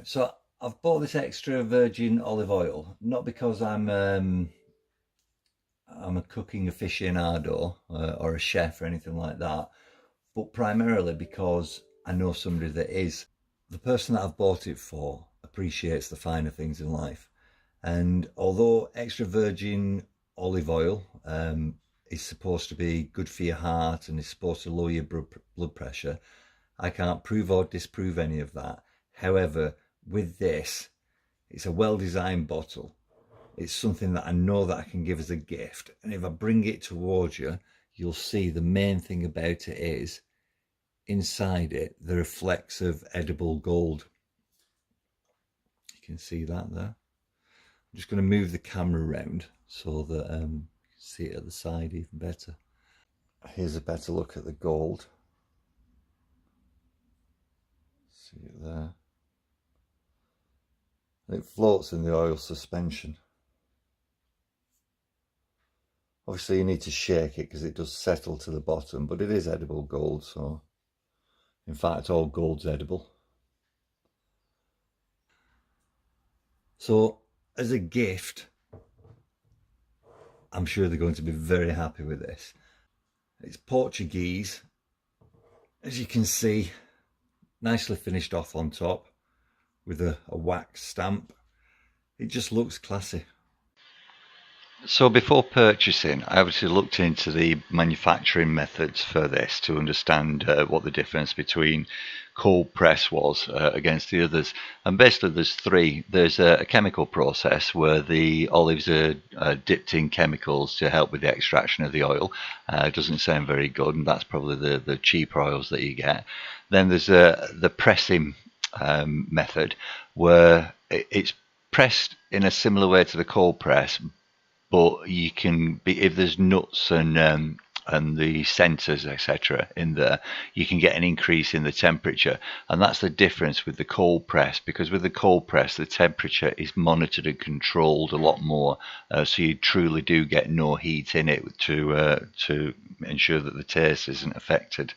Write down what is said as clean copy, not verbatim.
So I've bought this extra virgin olive oil, not because I'm a cooking aficionado or a chef or anything like that, but primarily because I know somebody that is. The person that I've bought it for appreciates the finer things in life. And although extra virgin olive oil is supposed to be good for your heart and is supposed to lower your blood pressure, I can't prove or disprove any of that. However, with this, it's a well-designed bottle. It's something that I know that I can give as a gift. And if I bring it towards you, you'll see the main thing about it is inside it, there are flecks of edible gold. You can see that there. I'm just going to move the camera around so that you can see it at the side even better. Here's a better look at the gold. See it there. And it floats in the oil suspension. Obviously you need to shake it because it does settle to the bottom, but it is edible gold, so in fact all gold's edible. So as a gift, I'm sure they're going to be very happy with this. It's Portuguese, as you can see, nicely finished off on top with a wax stamp. It just looks classy. So before purchasing, I obviously looked into the manufacturing methods for this to understand what the difference between cold press was against the others. And basically there's three. There's a chemical process where the olives are dipped in chemicals to help with the extraction of the oil. It doesn't sound very good, and that's probably the cheaper oils that you get. Then there's the pressing method where it's pressed in a similar way to the cold press, but you can be, if there's nuts and the centers etc in there, you can get an increase in the temperature, and that's the difference with the cold press, because with the cold press the temperature is monitored and controlled a lot more, so you truly do get no heat in it to ensure that the taste isn't affected.